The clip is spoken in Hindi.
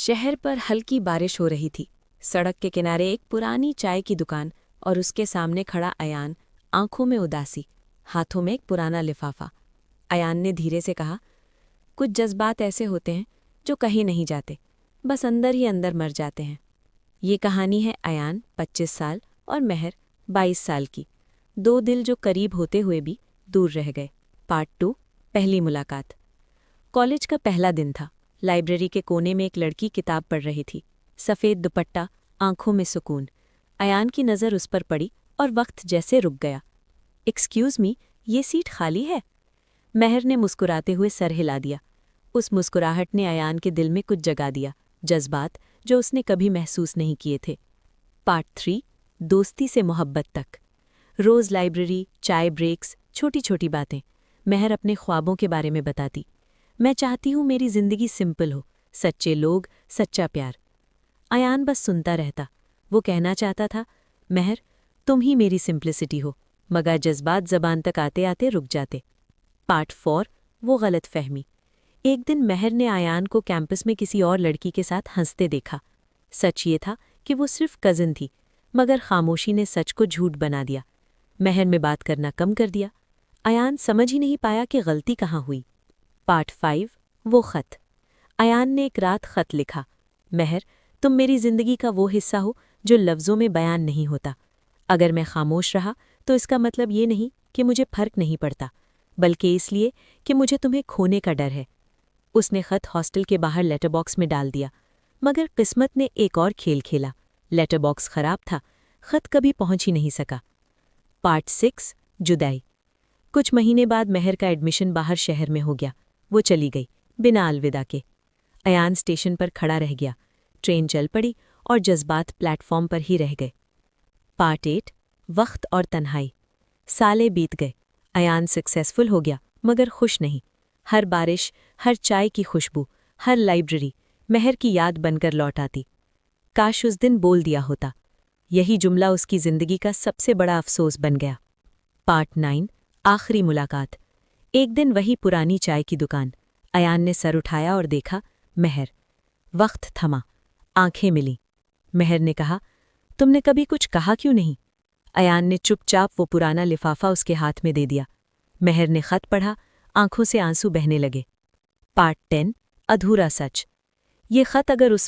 शहर पर हल्की बारिश हो रही थी। सड़क के किनारे एक पुरानी चाय की दुकान और उसके सामने खड़ा अयान, आंखों में उदासी, हाथों में एक पुराना लिफाफा। अयान ने धीरे से कहा, कुछ जज्बात ऐसे होते हैं जो कहीं नहीं जाते, बस अंदर ही अंदर मर जाते हैं। ये कहानी है अयान 25 साल और महर 22 साल की, दो दिल जो करीब होते हुए भी दूर रह गए। पार्ट 2, पहली मुलाकात। कॉलेज का पहला दिन था। लाइब्रेरी के कोने में एक लड़की किताब पढ़ रही थी। सफ़ेद दुपट्टा, आंखों में सुकून। अयान की नज़र उस पर पड़ी और वक्त जैसे रुक गया। एक्सक्यूज़ मी, ये सीट खाली है? महर ने मुस्कुराते हुए सर हिला दिया। उस मुस्कुराहट ने अयान के दिल में कुछ जगा दिया, जज्बात जो उसने कभी महसूस नहीं किए थे। पार्ट 3, दोस्ती से मोहब्बत तक। रोज़ लाइब्रेरी, चाय ब्रेक्स, छोटी छोटी बातें। महर अपने ख्वाबों के बारे में बताती। मैं चाहती हूँ मेरी जिंदगी सिंपल हो, सच्चे लोग, सच्चा प्यार। अयान बस सुनता रहता। वो कहना चाहता था, महर, तुम ही मेरी सिंप्लिसिटी हो, मगर जज्बात जबान तक आते आते रुक जाते। पार्ट 4, वो गलत फहमी। एक दिन महर ने अयान को कैंपस में किसी और लड़की के साथ हंसते देखा। सच ये था कि वो सिर्फ कज़न थी, मगर खामोशी ने सच को झूठ बना दिया। महर में बात करना कम कर दिया। अयान समझ ही नहीं पाया कि गलती कहाँ हुई। पार्ट 5, वो खत। अयान ने एक रात खत लिखा, महर, तुम मेरी जिंदगी का वो हिस्सा हो जो लफ्ज़ों में बयान नहीं होता। अगर मैं खामोश रहा तो इसका मतलब ये नहीं कि मुझे फर्क नहीं पड़ता, बल्कि इसलिए कि मुझे तुम्हें खोने का डर है। उसने खत हॉस्टल के बाहर लेटर बॉक्स में डाल दिया, मगर किस्मत ने एक और खेल खेला। लेटर बॉक्स खराब था, खत कभी पहुंच ही नहीं सका। पार्ट 6, जुदाई। कुछ महीने बाद महर का एडमिशन बाहर शहर में हो गया। वो चली गई बिना अलविदा के। अयान स्टेशन पर खड़ा रह गया। ट्रेन चल पड़ी और जज्बात प्लेटफॉर्म पर ही रह गए। पार्ट 8, वक्त और तन्हाई। साले बीत गए। अयान सक्सेसफुल हो गया, मगर खुश नहीं। हर बारिश, हर चाय की खुशबू, हर लाइब्रेरी महर की याद बनकर लौट आती। काश उस दिन बोल दिया होता। यही जुमला उसकी जिंदगी का सबसे बड़ा अफसोस बन गया। पार्ट 9, आखिरी मुलाकात। एक दिन वही पुरानी चाय की दुकान। अयान ने सर उठाया और देखा, महर। वक्त थमा, आंखें मिली। महर ने कहा, तुमने कभी कुछ कहा क्यों नहीं? अयान ने चुपचाप वो पुराना लिफाफा उसके हाथ में दे दिया। महर ने खत पढ़ा, आंखों से आंसू बहने लगे। पार्ट 10, अधूरा सच। ये खत अगर उस